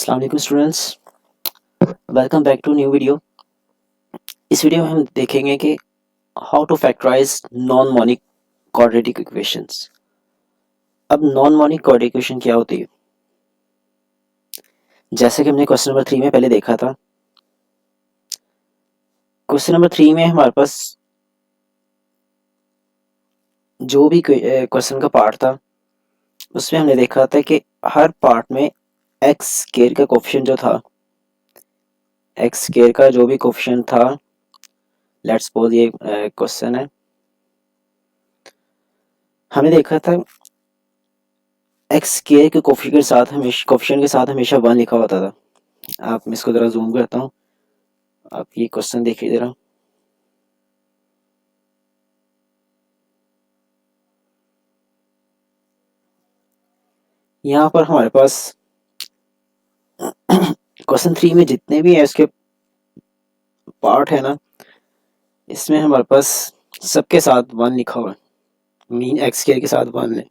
अस्सलाम वालेकुम students, welcome back to new video. इस वीडियो में हम देखेंगे कि how to factorise non monic quadratic equations. अब नॉन मोनिक क्वाड्रेटिक इक्वेशन क्या होती है? जैसे कि हमने क्वेश्चन नंबर 3 में पहले देखा था। क्वेश्चन नंबर 3 में हमारे पास जो भी क्वेश्चन का पार्ट था उसमें हमने देखा था कि हर पार्ट में एक्स स्क्वायर का कोफिशिएंट जो था, एक्स स्क्वायर का जो भी कोफिशिएंट था, लेट्स सपोज ये क्वेश्चन है, हमने देखा था एक्स स्क्वायर के कोफिशिएंट के साथ हमेशा 1 लिखा होता था। आप मैं इसको ज़रा जूम करता हूँ, आप ये क्वेश्चन देखिए ज़रा। यहाँ पर हमारे पास क्वेश्चन 3 में जितने भी है इसके पार्ट है ना, इसमें हमारे पास सबके साथ 1 लिखा हुआ है, मीन एक्स स्क्वायर के साथ 1 है।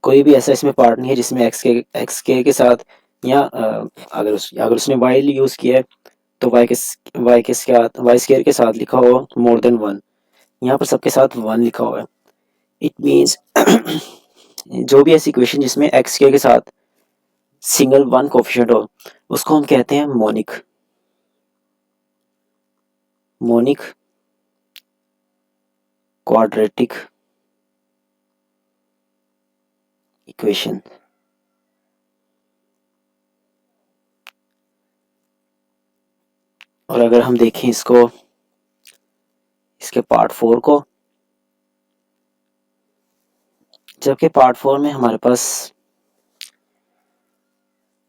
कोई भी ऐसा इसमें पार्ट नहीं है जिसमें एक्स स्क्वायर के साथ या अगर उसने वाई यूज़ किया है तो वाई स्क्वायर के साथ लिखा हुआ मोर देन 1। यहाँ पर सबके साथ 1 लिखा हुआ है। इट मीन्स जो भी ऐसी इक्वेशन जिसमें एक्स स्क्वायर के साथ सिंगल 1 कोफिशिएंट हो उसको हम कहते हैं मोनिक क्वाड्रेटिक इक्वेशन। और अगर हम देखें इसके पार्ट 4 को, जबकि पार्ट 4 में हमारे पास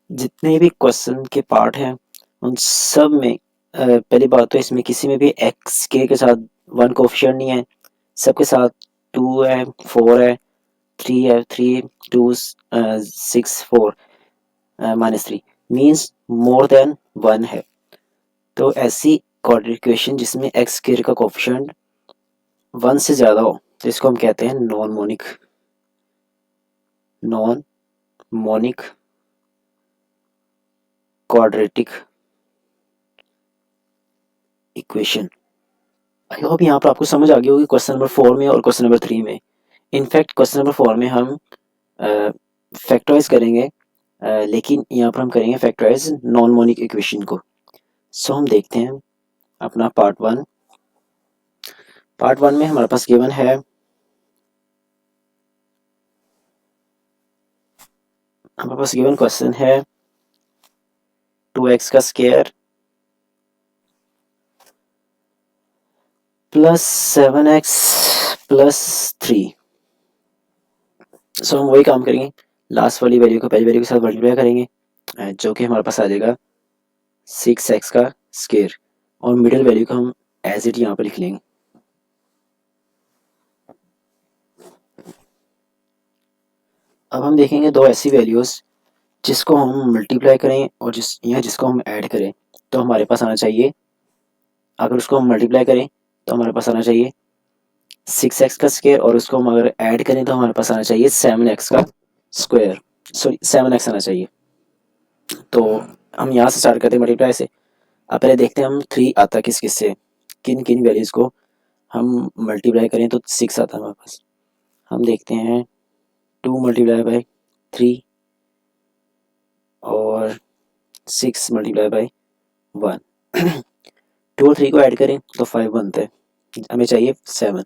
जितने भी क्वेश्चन के पार्ट हैं उन सब में पहली बात तो इसमें किसी में भी एक्स के साथ 1 कोफिशिएंट नहीं है, सबके साथ 2 है, 4 है, 3 है, 3 2 6 4 -3 मीन्स मोर देन 1 है। तो ऐसी क्वाड्रेटिक इक्वेशन जिसमें एक्स स्क्वायर का कोफिशिएंट 1 से ज़्यादा हो तो इसको हम कहते हैं non monic quadratic equation. I hope यहाँ पर आपको समझ आ गई होगी क्वेश्चन नंबर 4 में और क्वेश्चन नंबर 3 में। इनफैक्ट क्वेश्चन नंबर 4 में हम फैक्टराइज करेंगे, लेकिन यहाँ पर हम करेंगे फैक्टराइज नॉन मोनिक इक्वेशन को। सो हम देखते हैं अपना पार्ट 1। पार्ट 1 में हमारे पास गिवन है, हमारे पास गिवन क्वेश्चन है 2x का स्क्वायर प्लस 7x प्लस 3। सो हम वही काम करेंगे, लास्ट वाली वैल्यू को पहली वैल्यू के साथ मल्टीप्लाई करेंगे, जो कि हमारे पास आ जाएगा 6x का स्क्वायर, और मिडिल वैल्यू को हम एज इट यहाँ पर लिख लेंगे। अब हम देखेंगे दो ऐसी वैल्यूज जिसको हम मल्टीप्लाई करें और जिसको हम ऐड करें तो हमारे पास आना चाहिए, अगर उसको हम मल्टीप्लाई करें तो हमारे पास आना चाहिए 6x का स्क्वायर, और उसको हम अगर ऐड करें तो हमारे पास आना चाहिए 7x का स्क्वायर, सॉरी 7x आना चाहिए। तो हम यहाँ से स्टार्ट करते हैं मल्टीप्लाई से। अब पहले देखते हैं हम 3 आता किस किस से, किन किन वैल्यूज़ को हम मल्टीप्लाई करें तो 6 आता है हमारे पास। हम देखते हैं 2 मल्टीप्लाई बाई 3 और 6 मल्टीप्लाई बाई 1। 2 और 3 को ऐड करें तो 5 बनता है, हमें चाहिए 7,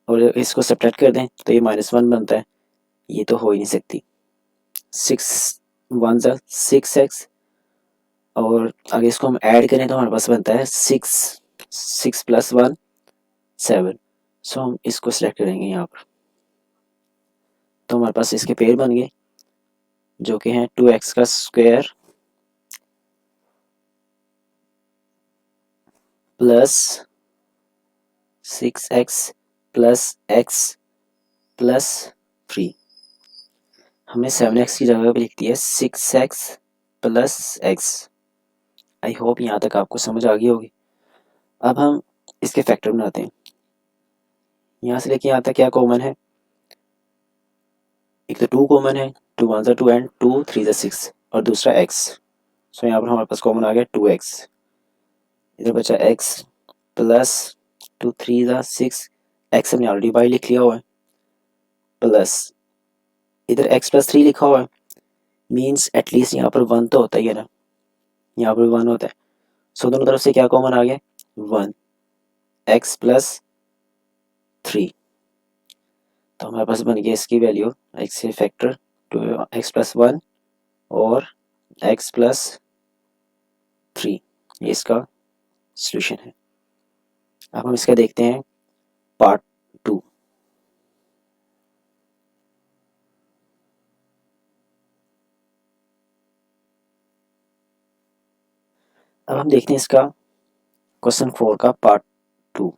और इसको सब्ट्रैक्ट कर दें तो ये -1 बनता है, ये तो हो ही नहीं सकती। 6 1 ज़ा 6x, और अगर इसको हम ऐड करें तो हमारे पास बनता है 6 प्लस 1 7। सो हम इसको सिलेक्ट करेंगे यहाँ पर, तो हमारे पास इसके पेयर बन गए जो कि हैं 2x का square plus 6x plus x plus 3। हमने 7x की जगह पे लिख दिया 6x प्लस x। आई होप यहाँ तक आपको समझ आ गई होगी। अब हम इसके फैक्टर बनाते हैं, यहाँ से लेके यहाँ तक क्या कॉमन है, एक तो 2 कॉमन है, 2 वन ज़ा 2 एंड 2 3 ज़ा 6 और दूसरा x। सो यहाँ पर हमारे पास कॉमन आ गया 2x। इधर बचा x प्लस 2 3 ज़ा 6, x हमने ऑलरेडी बाई लिख लिया हुआ है, प्लस इधर x प्लस 3 लिखा हुआ है, मीन्स एटलीस्ट यहाँ पर 1 तो होता ही है ना, यहाँ पर 1 होता है। सो दोनों तरफ से क्या कॉमन आ गया 1, x प्लस 3। तो हमारे पास बन गया इसकी वैल्यू x से फैक्टर 2x प्लस 1 और x प्लस 3, ये इसका सॉल्यूशन है। अब हम इसका देखते हैं पार्ट 2। अब हम देखते हैं इसका क्वेश्चन 4 का पार्ट 2।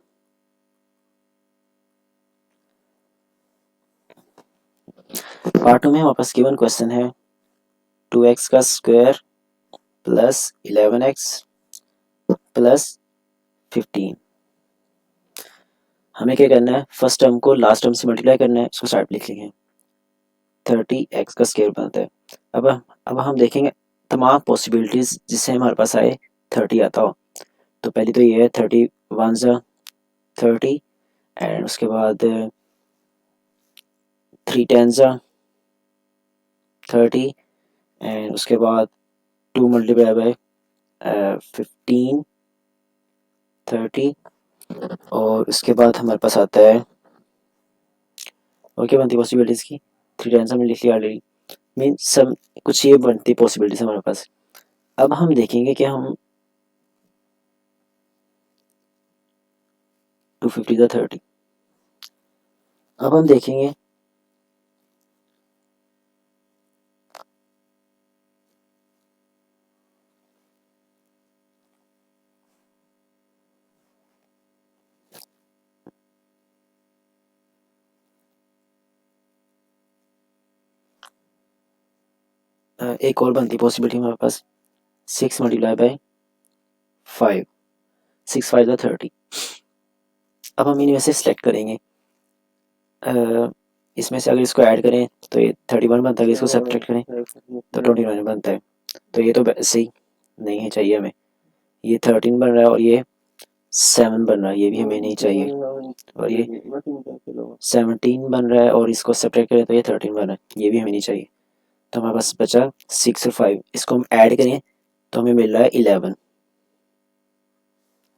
पार्ट 2 में हमारे पास गिवन क्वेश्चन है 2x का स्क्वायर प्लस 11x प्लस 15। हमें क्या करना है, फर्स्ट टर्म को लास्ट टर्म से मल्टीप्लाई करना है, उसको साइड पे लिख लेंगे। 30x का स्क्वायर बनता है। अब हम देखेंगे तमाम पॉसिबिलिटीज जिससे हमारे पास आए 30 आता हो। तो पहली तो ये है 30 वन ज़ा 30 एंड उसके बाद 3 टेन ज़ा 30 एंड उसके बाद 2 मल्टीप्लाई बाय 15 30 और उसके बाद हमारे पास आता है और क्या बनती पॉसिबिलिटीज़ की 3 टेन ज़ा में लिख लिया ऑलरेडी, मीन सब कुछ ये बनती पॉसिबिलिटीज़ हमारे पास। अब हम देखेंगे कि हम 250 ज़ा 30। अब हम देखेंगे एक और बनती पॉसिबिलिटी हमारे पास 6 मल्टीप्लाई बाय 5, 6 5 ज़ा 30। अब हम इनमें से सिलेक्ट करेंगे, इसमें से अगर इसको ऐड करें तो ये 31 बनता है, इसको सब्ट्रैक्ट करें तो 29 बनता है। तो ये तो सही नहीं है, चाहिए हमें। ये 13 बन रहा है और ये 7 बन रहा है, ये भी हमें नहीं चाहिए। और ये 17 बन रहा है और इसको सब्ट्रैक्ट करें तो ये 13 बन रहा है, ये भी हमें नहीं चाहिए। तो हमारे पास बचा 6 और 5, इसको हम ऐड करें तो हमें मिल रहा है 11,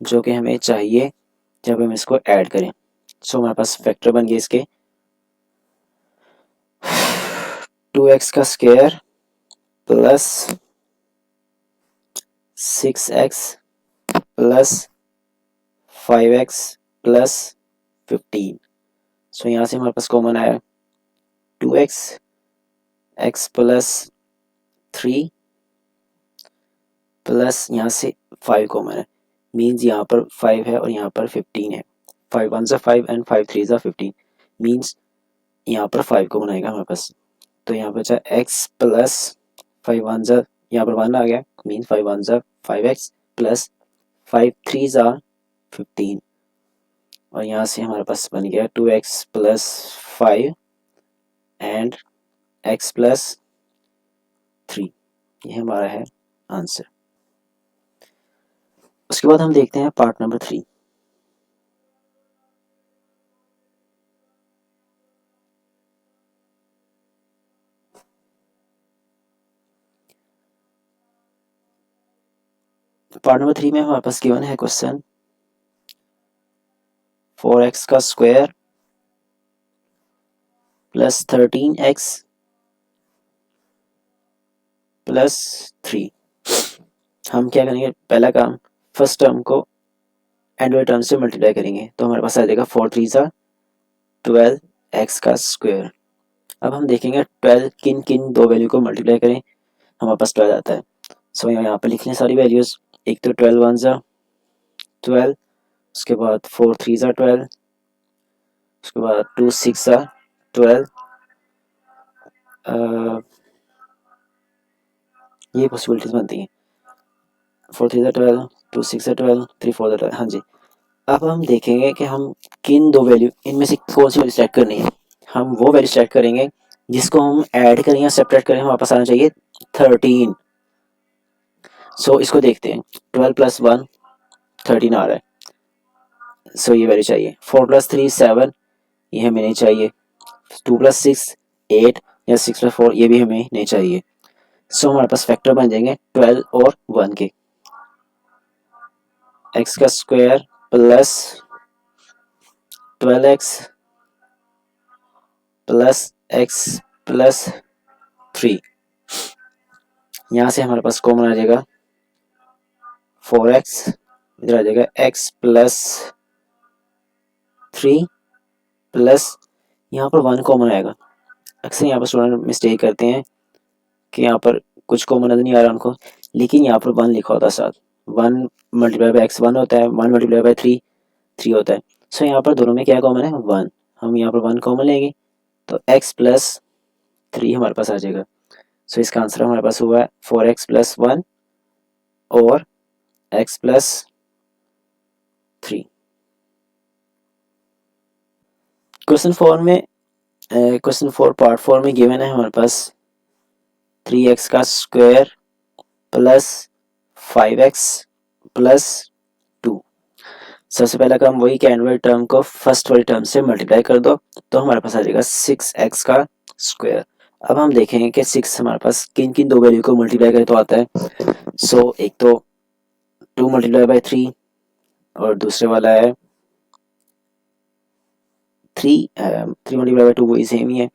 जो कि हमें चाहिए जब हम इसको ऐड करें। सो हमारे पास फैक्टर बन गए इसके 2x का square plus 6x plus 5x plus 15। सो यहाँ से हमारे पास कॉमन आया 2x, x प्लस 3 प्लस यहाँ से 5 कॉमन है, मीन्स यहाँ पर 5 है और यहाँ पर 15 है। 5 वन ज़ा 5 एंड 5 3 ज़ा 15, मीन्स यहाँ पर 5 कॉमन आएगा हमारे पास। तो यहाँ पर बचा x प्लस 5 वन ज़ा, यहाँ पर 1 आ गया, मीन्स 5 वन ज़ा 5x प्लस 5 3 ज़ा 15 और यहाँ से हमारे पास बन गया 2x plus 5 and x plus 3। ये हमारा है आंसर। उसके बाद हम देखते हैं पार्ट नंबर 3। पार्ट नंबर 3 में हमारे पास गिवन है क्वेश्चन 4x का स्क्वायर प्लस 13x प्लस 3। हम क्या करेंगे, पहला काम फर्स्ट टर्म को एंड वाले टर्म से मल्टीप्लाई करेंगे तो हमारे पास आ जाएगा 4 3 ज़ा 12x का स्क्वायर। अब हम देखेंगे 12 किन किन दो वैल्यू को मल्टीप्लाई करें हमारे पास 12 आता है। सो यहाँ पर लिख लें सारी वैल्यूज़। एक तो 12 वन ज़ा 12, उसके बाद 4 3 ज़ा 12, उसके बाद 2 6 ज़ा 12, ये पॉसिबिलिटीज बनती हैं। 4 3 ज़ा 12, 2 6 ज़ा 12, 3 4 ज़ा 12। हाँ जी। अब हम देखेंगे कि हम किन दो वैल्यू इनमें से कौन सी वैल्यू सेलेक्ट करनी है। हम वो वैल्यू सेलेक्ट करेंगे जिसको हम ऐड करें या सेपरेट करें हमारे पास आना चाहिए 13। सो इसको देखते हैं, 12 प्लस 1 13 आ रहा है। सो ये वैल्यू चाहिए। 4 प्लस 3 7, ये हमें नहीं चाहिए। 2 प्लस 6 8 या 6 प्लस 4, ये भी हमें नहीं चाहिए। सो हमारे पास फैक्टर बन जाएंगे 12 और 1 के। एक्स का square plus 12x plus x plus 3, यहाँ से हमारे पास कॉमन आ जाएगा 4x, इधर आ जाएगा x प्लस 3 प्लस यहाँ पर 1 कॉमन आएगा। अक्सर यहाँ पर स्टूडेंट मिस्टेक करते हैं कि यहाँ पर कुछ कॉमन नजर नहीं आ रहा उनको, लेकिन यहाँ पर 1 लिखा होता है साथ। 1 मल्टीप्लाई बाई एक्स 1 होता है, 1 मल्टीप्लाई बाई 3 3 होता है। सो यहाँ पर दोनों में क्या कॉमन है 1, हम यहाँ पर 1 कॉमन लेंगे तो x प्लस 3 हमारे पास आ जाएगा। सो इसका आंसर हमारे पास हुआ है 4x प्लस 1 और x प्लस 3। क्वेश्चन 4 में क्वेश्चन 4 पार्ट 4 में गिवन है हमारे पास 3x का स्क्वायर प्लस 5x प्लस 2। सबसे पहला काम वही कि एंड वाली टर्म को फर्स्ट वाली टर्म से मल्टीप्लाई कर दो तो हमारे पास आ जाएगा 6x का स्क्वायर। अब हम देखेंगे कि 6 हमारे पास किन किन दो वैल्यू को मल्टीप्लाई करे तो आता है। सो एक तो 2 मल्टीप्लाई बाई 3 और दूसरे वाला है 3 मल्टीप्लाई बाई 2, वही सेम ही है।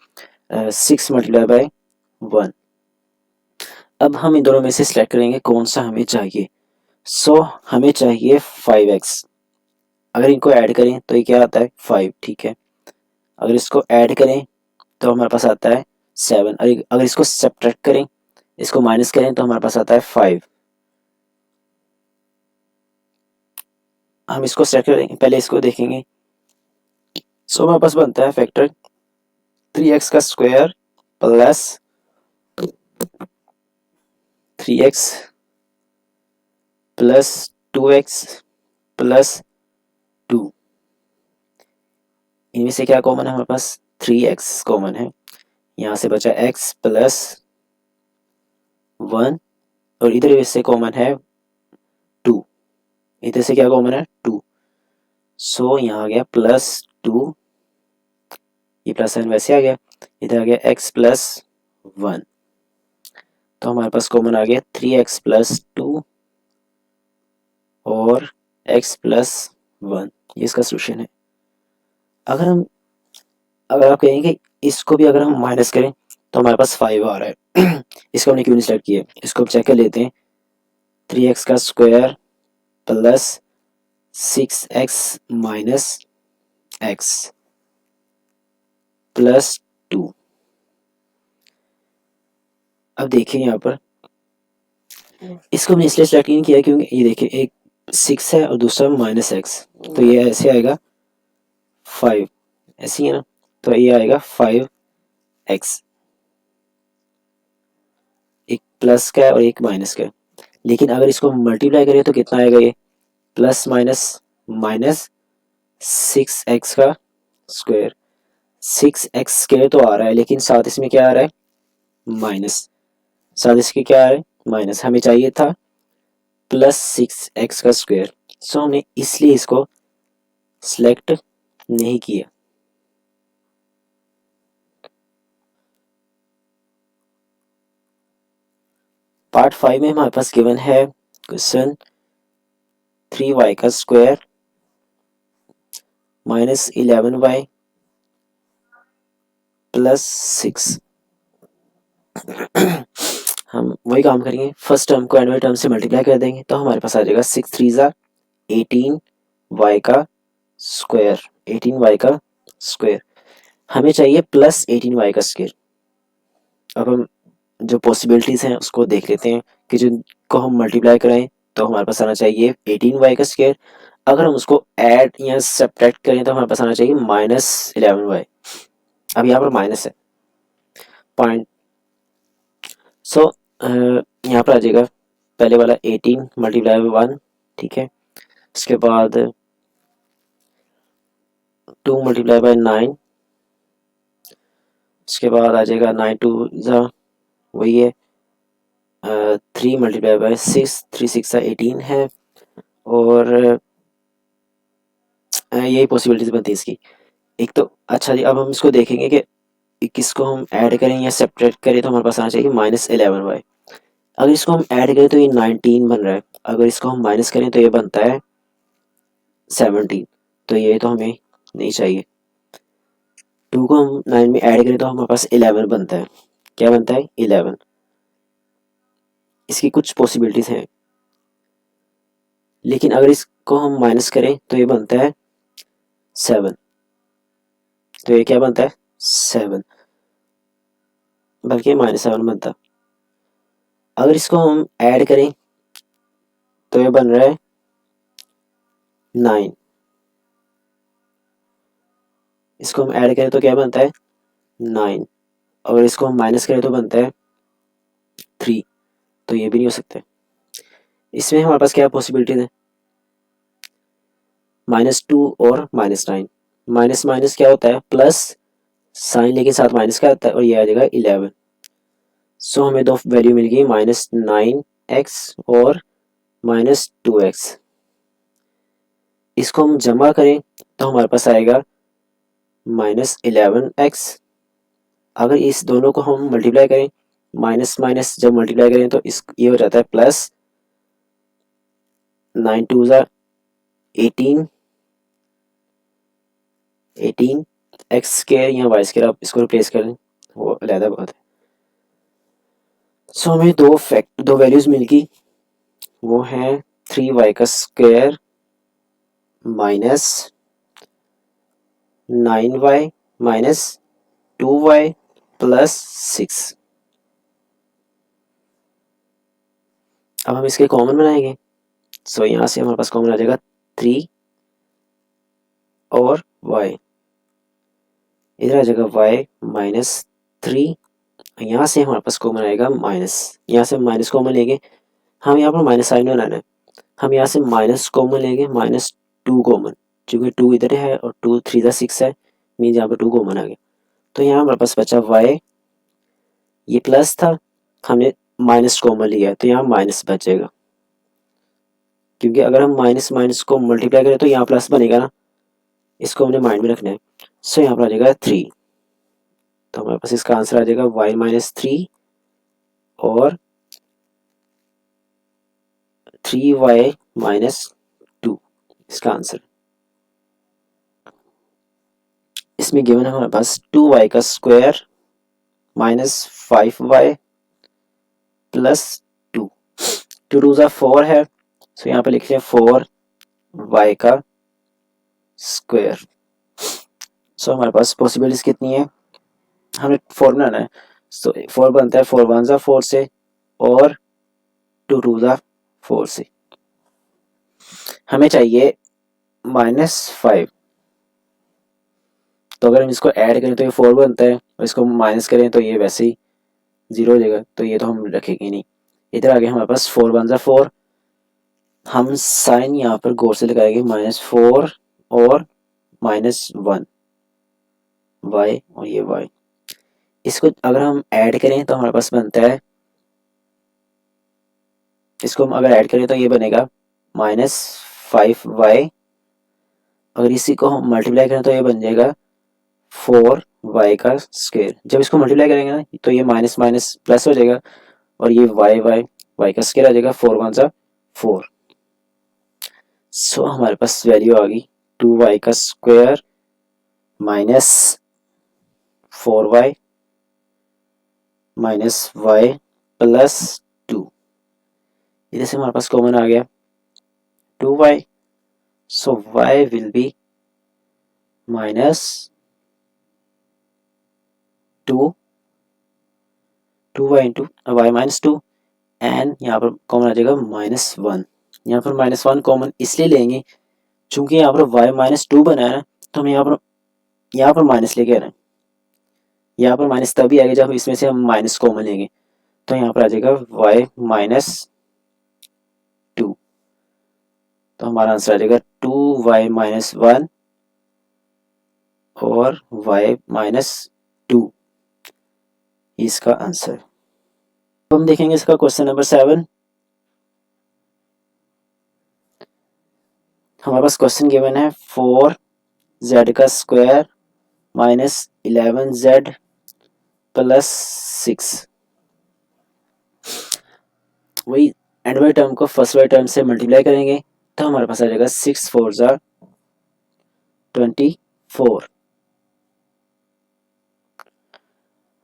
6 मल्टीप्लाई बाई 1। अब हम इन दोनों में से सिलेक्ट करेंगे कौन सा हमें चाहिए। सो हमें चाहिए 5x। अगर इनको ऐड करें तो ये क्या आता है 5, ठीक है। अगर इसको ऐड करें तो हमारे पास आता है 7। अगर इसको सब्ट्रैक्ट करें, इसको माइनस करें तो हमारे पास आता है 5। हम इसको सेलेक्ट करेंगे, पहले इसको देखेंगे। सो हमारे पास बनता है फैक्टर 3x का square plus 3x plus 2x plus 2। इनमें से क्या कॉमन है हमारे पास 3x कॉमन है, यहाँ से बचा x प्लस 1 और इधर से कॉमन है 2। इधर से क्या कॉमन है 2। सो यहाँ आ गया प्लस 2, ये प्लस साइन वैसे आ गया, इधर आ गया x प्लस 1। तो हमारे पास कॉमन आ गया 3x प्लस 2 और x प्लस 1। ये इसका सोल्यूशन है। अगर आप कहेंगे इसको भी अगर हम माइनस करें तो हमारे पास 5 आ रहा है। इसको हमने क्यों नहीं सेलेक्ट किया, इसको चेक कर लेते हैं। 3x का square plus 6x minus x plus 2। अब देखिए यहाँ पर इसको हमने इसलिए सेलेक्ट नहीं किया क्योंकि ये देखिए एक 6 है और दूसरा माइनस x, तो ये ऐसे आएगा 5, ऐसे ही है ना, तो ये आएगा 5x। एक प्लस का है और एक माइनस का है। लेकिन अगर इसको मल्टीप्लाई करें तो कितना आएगा, ये प्लस माइनस माइनस 6x का स्क्वायर। 6x स्क्वायर तो आ रहा है लेकिन साथ इसमें क्या आ रहा है माइनस, साथ इसके क्या आ रहा है माइनस। हमें चाहिए था प्लस 6x का स्क्वायर, सो हमने इसलिए इसको सिलेक्ट नहीं किया। पार्ट 5 में हमारे पास गिवन है क्वेश्चन 3y का स्क्वायर माइनस 11y प्लस 6। हम वही काम करेंगे, फर्स्ट टर्म को एंड वाले टर्म से मल्टीप्लाई कर देंगे तो हमारे पास आ जाएगा 6 3 ज़ा 18y का स्क्वायर, 18y का स्क्वायर। हमें चाहिए प्लस 18y का स्क्वायर। अब हम जो पॉसिबिलिटीज हैं उसको देख लेते हैं कि जिनको हम मल्टीप्लाई करें तो हमारे पास आना चाहिए 18y का स्क्वायर। अगर हम उसको ऐड या सब्ट्रैक्ट करें तो हमारे पास आना चाहिए माइनस 11y। अब यहाँ पर माइनस है पॉइंट, सो यहाँ पर आ जाएगा पहले वाला 18 मल्टीप्लाई बाई 1, ठीक है। उसके बाद 2 मल्टीप्लाई बाई 9, उसके बाद आ जाएगा 9 टू ज़ा वही है 3 मल्टीप्लाई बाय 6, 3 6 18 है। और यही पॉसिबिलिटीज बनती है इसकी। एक तो अच्छा जी, अब हम इसको देखेंगे कि किसको हम ऐड करें या सेपरेट करें। तो हमारे पास आना चाहिए -11y। अगर इसको हम ऐड करें तो ये 19 बन रहा है, अगर इसको हम माइनस करें तो ये बनता है 17। तो ये तो हमें नहीं चाहिए। 2 को हम 9 में ऐड करें तो हमारे पास 11 बनता है। क्या बनता है? 11। इसकी कुछ पॉसिबिलिटीज हैं, लेकिन अगर इसको हम माइनस करें तो ये बनता है 7। तो ये क्या बनता है? 7, बल्कि -7 बनता। अगर इसको हम ऐड करें तो ये बन रहा है 9। इसको हम ऐड करें तो क्या बनता है? 9। अगर इसको हम माइनस करें तो बनता है 3। तो ये भी नहीं हो सकता। इसमें हमारे पास क्या पॉसिबिलिटीज है? -2 और -9। माइनस माइनस क्या होता है? प्लस। साइन लेके साथ माइनस का आता है और ये आ जाएगा 11। सो हमें दो वैल्यू मिल गई -9x और -2x। इसको हम जमा करें तो हमारे पास आएगा -11x। अगर इस दोनों को हम मल्टीप्लाई करें, माइनस माइनस जब मल्टीप्लाई करें तो इस ये हो जाता है प्लस। 9 2 ज़ा 18, 18 एक्स स्क्वायर या वाई स्क्वायर, आप इसको रिप्लेस कर लें, वो अलग बात है। सो हमें दो वैल्यूज मिल गई, वो है 3y का square minus 9y minus 2y plus 6। अब हम इसके कॉमन बनाएंगे। सो यहाँ से हमारे पास कॉमन आ जाएगा 3 और y। इधर आ जाएगा y -3। यहाँ से हमारे पास कॉमन आएगा माइनस। यहाँ से माइनस कॉमन लेंगे, हम यहाँ पर माइनस साइन बनाना है। हम यहाँ से माइनस कॉमन लेंगे, -2 कॉमन, क्योंकि 2 इधर है और 2 3 ज़ा 6 है, मीन यहाँ पर 2 कॉमन आ गया। तो यहाँ हमारे पास बचा y, ये प्लस था, हमने माइनस कॉमन लिया तो यहाँ माइनस बच जाएगा, क्योंकि अगर हम माइनस माइनस को मल्टीप्लाई करें तो यहाँ प्लस बनेगा ना, इसको हमने माइंड में रखना है। सो यहाँ पर आ जाएगा 3। तो हमारे पास इसका आंसर आ जाएगा y -3 और 3y -2 इसका आंसर। इसमें गिवन है हमारे पास 2y का स्क्वायर -5y प्लस 2। 2 2 ज़ा 4 है, सो यहाँ पे लिख लिया 4y का स्क्वायर। सो हमारे पास पॉसिबिलिटीज कितनी है? हमें 4 बनाना है। सो 4 बनता है 4 1 ज़ा 4 से और 2 2 ज़ा 4 से। हमें चाहिए -5। तो अगर हम इसको ऐड करें तो ये 4 बनता है, और इसको माइनस करें तो ये वैसे ही 0 हो जाएगा, तो ये तो हम रखेंगे नहीं। इधर आगे हमारे पास 4 1 ज़ा 4, हम साइन यहाँ पर गौर से लगाएंगे -4 और -1 y और ये y। इसको अगर हम ऐड करें तो हमारे पास बनता है, इसको हम अगर ऐड करें तो ये बनेगा -5y। अगर इसी को हम मल्टीप्लाई करें तो ये बन जाएगा 4y का स्क्वायर। जब इसको मल्टीप्लाई करेंगे ना तो ये माइनस माइनस प्लस हो जाएगा और ये y का स्क्वायर आ जाएगा 4 1 ज़ा 4। सो हमारे पास वैल्यू आ गई 2y का square minus 4y minus y plus 2। इधर से हमारे पास कॉमन आ गया 2y, so y will be -2 2y into y -2 and यहाँ पर कॉमन आ जाएगा -1। यहाँ पर -1 कॉमन इसलिए लेंगे चूंकि यहाँ पर y -2 बना है ना, तो हम यहाँ पर माइनस लेके आ रहे हैं। यहाँ पर माइनस तभी आएगा जब इसमें से हम माइनस कॉमन लेंगे, तो यहाँ पर आ जाएगा y -2। तो हमारा आंसर आ जाएगा 2y -1 और y -2। इसका आंसर। अब हम देखेंगे इसका क्वेश्चन नंबर 7। हमारे पास क्वेश्चन गिवन है 4z का स्क्वायर माइनस 11z प्लस 6। वही एंड वाले टर्म को फर्स्ट वाले टर्म से मल्टीप्लाई करेंगे तो हमारे पास आ जाएगा 6 4 ज़ा 24।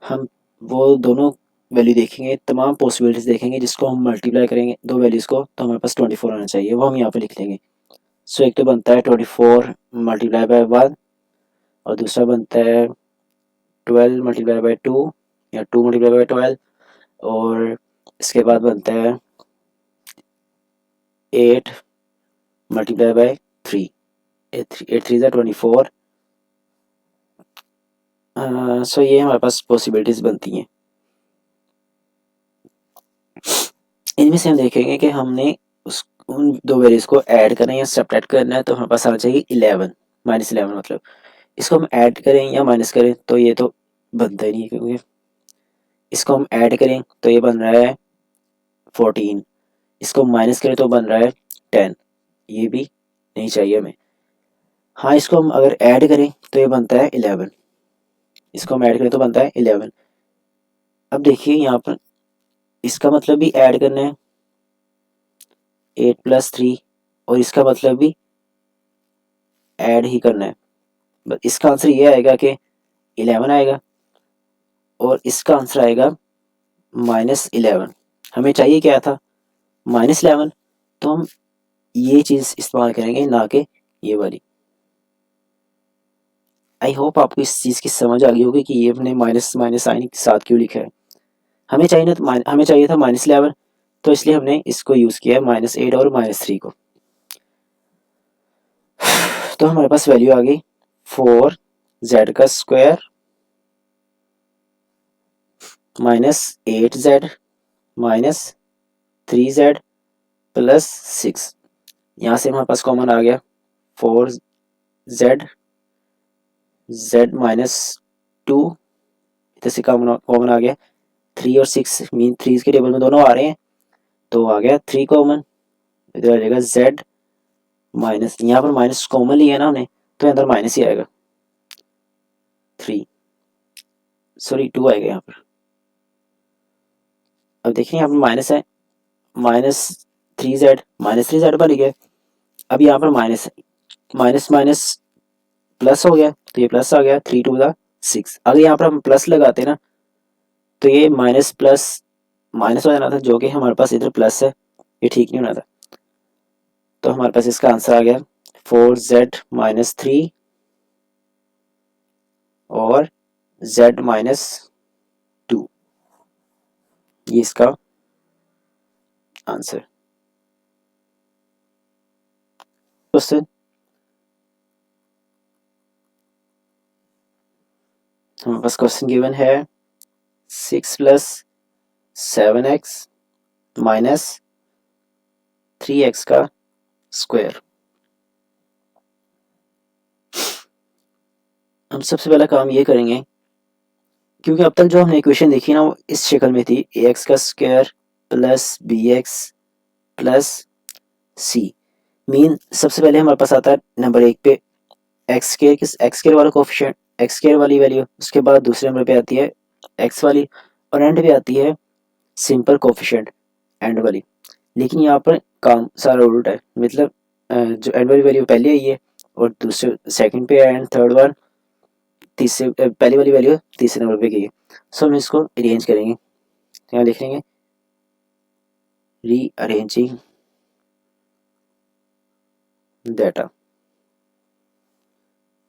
हम वो दोनों वैल्यू देखेंगे, तमाम पॉसिबिलिटीज देखेंगे, जिसको हम मल्टीप्लाई करेंगे दो वैल्यूज़ को तो हमारे पास 24 आना चाहिए, वो हम यहाँ पे लिख लेंगे। सो एक तो बनता है 24 मल्टीप्लाई बाय 1 और दूसरा बनता है 12 मल्टीप्लाई बाय 2 या 2 मल्टीप्लाई बाय 12 और इसके बाद बनता है 8 मल्टीप्लाई बाय 3। 8 3 ज़ा 24। सो ये हमारे पास पॉसिबिलिटीज बनती हैं। इनमें से हम देखेंगे कि हमने उन दो वैल्यूज को ऐड करना है या सब्ट्रैक्ट करना है तो हमारे पास आना चाहिए 11 -11। मतलब इसको हम ऐड करें या माइनस करें तो ये तो बनता ही नहीं है, क्योंकि इसको हम ऐड करें तो ये बन रहा है 14, इसको माइनस करें तो बन रहा है 10। ये भी नहीं चाहिए हमें। हाँ, इसको हम अगर ऐड करें तो ये बनता है 11, इसको हम ऐड करें तो बनता है 11। अब देखिए यहाँ पर इसका मतलब भी ऐड करना है 8 + 3 और इसका मतलब भी ऐड ही करना है। बस इसका आंसर ये आएगा कि 11 आएगा और इसका आंसर आएगा -11। हमें चाहिए क्या था, -11, तो हम ये चीज़ इस्तेमाल करेंगे ना कि ये वाली। आई होप आपको इस चीज़ की समझ आ गई होगी कि ये हमने माइनस माइनस साइन के साथ क्यों लिखा है। हमें चाहिए ना, हमें चाहिए था -11, तो इसलिए हमने इसको यूज़ किया है -8 और -3 को। तो हमारे पास वैल्यू आ गई 4z का स्क्वायर -8z -3z प्लस 6। यहाँ से हमारे पास कॉमन आ गया 4z z -2, इधर से कॉमन आ गया 3 और 6 मीन 3 के टेबल में दोनों आ रहे हैं तो आ गया 3 कॉमन। इधर आ जाएगा z माइनस, यहाँ पर माइनस कॉमन लिया ना हमने तो अंदर माइनस ही आएगा 3, सॉरी 2 आएगा यहाँ पर। अब देखिए यहाँ पर माइनस है, -3z बन गया। अब यहाँ पर माइनस है, माइनस माइनस प्लस हो गया तो ये प्लस आ गया 3 2 6। अगर यहाँ पर हम प्लस लगाते ना तो ये माइनस प्लस माइनस हो जाना था, जो कि हमारे पास इधर प्लस है, ये ठीक नहीं होना था। तो हमारे पास इसका आंसर आ गया 4z -3 और z -2, ये इसका आंसर। क्वेश्चन हमारे पास क्वेश्चन गिवन है 6 + 7x -3x का स्क्वायर। हम सबसे पहला काम ये करेंगे, क्योंकि अब तक जो हमने इक्वेशन देखी ना वो इस शक्ल में थी, ax का square plus bx plus c। Mean सबसे पहले हमारे पास आता है नंबर 1 पे x वाला कोफिशिएंट, x वाली वैल्यू, उसके बाद दूसरे नंबर पे आती है x वाली और एंड पे आती है सिंपल कोफिशिएंट एंड वाली। लेकिन यहाँ पर काम सारा उल्टा है, मतलब जो एंड वाली वैल्यू पहले आई है और दूसरे सेकंड पे एंड थर्ड वन तीसरे पहली वाली वैल्यू तीसरे नंबर पे गई है। सो हम इसको अरेंज करेंगे, यहाँ लिख लेंगे रीअरेंजिंग डाटा।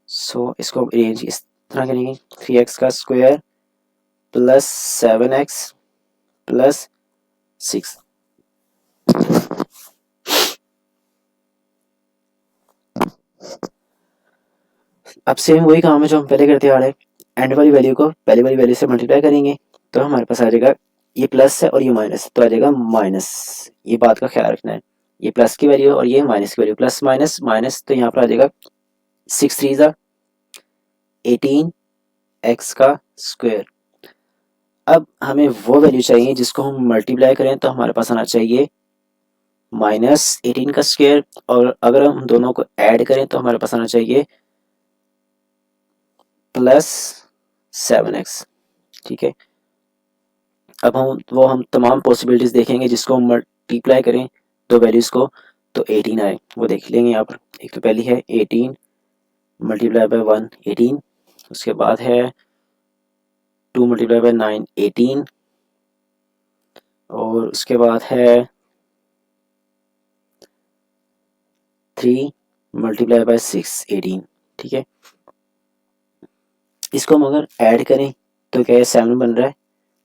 सो इसको अरेंज इस तरह करेंगे 3x का स्क्वायर प्लस 7x प्लस 6। अब सेम वही काम है जो हम पहले करते आ रहे हैं, एंड वाली वैल्यू को पहले वाली वैल्यू से मल्टीप्लाई करेंगे तो हमारे पास आ जाएगा, ये प्लस है और ये माइनस तो आ जाएगा माइनस। ये बात का ख्याल रखना है, ये प्लस की वैल्यू और ये माइनस की वैल्यू, प्लस माइनस माइनस, तो यहाँ पर आ जाएगा 6 3 ज़ा 18 x का स्क्वायर। अब हमें वो वैल्यू चाहिए जिसको हम मल्टीप्लाई करें तो हमारे पास आना चाहिए -18 का स्क्वायर, और अगर हम दोनों को ऐड करें तो हमारे पास आना चाहिए +7x। ठीक है, अब हम तमाम पॉसिबिलिटीज देखेंगे जिसको हम मल्टीप्लाई करें दो वैल्यूज को तो 18 आए, वो देख लेंगे यहाँ पर। एक तो पहली है 18 मल्टीप्लाई बाय 1 18, उसके बाद है 2 मल्टीप्लाई बाय 9 18, और उसके बाद है 3 मल्टीप्लाई बाय 6 18। ठीक है, इसको हम अगर ऐड करें तो क्या ये 7 बन रहा है,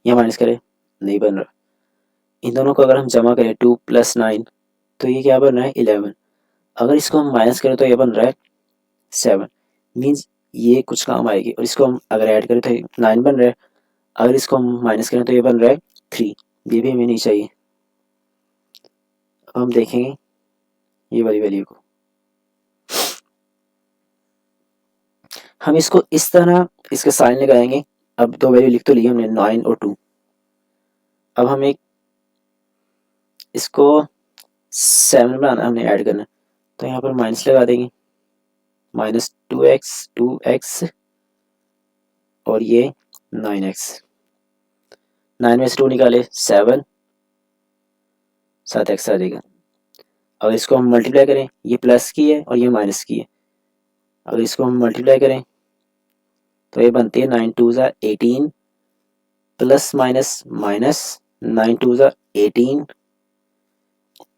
या माइनस करें नहीं बन रहा। इन दोनों को अगर हम जमा करें 2 + 9 तो ये क्या बन रहा है 11। अगर इसको हम माइनस करें तो ये बन रहा है 7, मीन्स ये कुछ काम आएगी। और इसको हम अगर ऐड करें तो 9 बन रहा है, अगर इसको हम माइनस करें तो ये बन रहा है 3, ये भी हमें नहीं चाहिए। अब हम देखेंगे ये वाली वैल्यू को, हम इसको इस तरह इसके साइन लगाएंगे। अब दो वैल्यू लिख तो ली हमने 9 और 2। अब हम एक इसको 7 बनाना, हमने ऐड करना, तो यहाँ पर माइनस लगा देंगे, -2x और ये 9x। 9 में से 2 निकाले 7 7x आ जाएगा। अगर इसको हम मल्टीप्लाई करें, ये प्लस की है और ये माइनस की है, अगर इसको हम मल्टीप्लाई करें तो ये बनती है 9 2 ज़ा 18 प्लस माइनस माइनस 9 2 ज़ा 18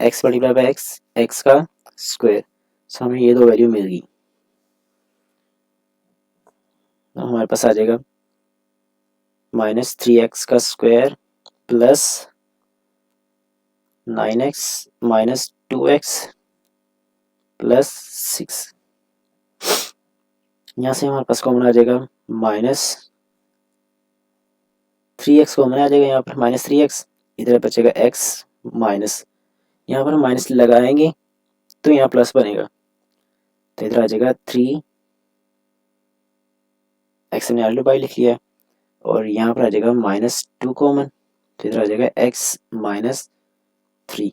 x मल्टीप्लाई बाय x का स्क्वायर। सो हमें ये दो वैल्यू मिल गई, तो हमारे पास आ जाएगा -3x का square plus 9x minus 2x plus 6। यहाँ से हमारे पास कॉमन आ जाएगा -3x कॉमन आ जाएगा, यहाँ पर -3x, इधर बचेगा x माइनस, यहाँ पर माइनस लगाएंगे तो यहाँ प्लस बनेगा, तो इधर आ जाएगा 3 x ने आलू बाई लिख लिया, और यहाँ पर आ जाएगा -2 कॉमन, तो इधर आ जाएगा x माइनस 3।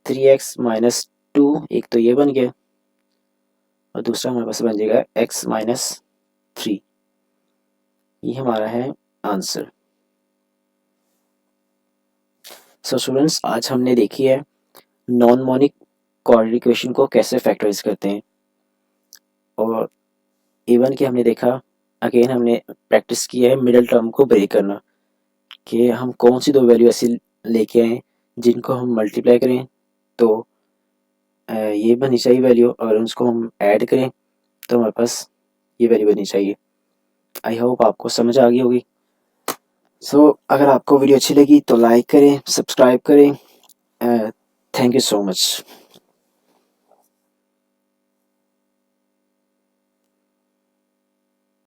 3x माइनस 2 एक तो ये बन गया, और दूसरा हमारे पास बन जाएगा x माइनस 3। ये हमारा है आंसर। सो स्टूडेंट्स, आज हमने देखी है नॉन मोनिक क्वाड्रेटिक इक्वेशन को कैसे फैक्टराइज करते हैं, और इवन कि हमने देखा, अगेन हमने प्रैक्टिस की है मिडिल टर्म को ब्रेक करना, कि हम कौन सी दो वैल्यू ऐसी लेके आए जिनको हम मल्टीप्लाई करें तो ये बननी चाहिए वैल्यू, अगर उसको हम ऐड करें तो हमारे पास ये वैल्यू बननी चाहिए। आई होप आपको समझ आ गई होगी। सो अगर आपको वीडियो अच्छी लगी तो लाइक करें, सब्सक्राइब करें। Thank you so much.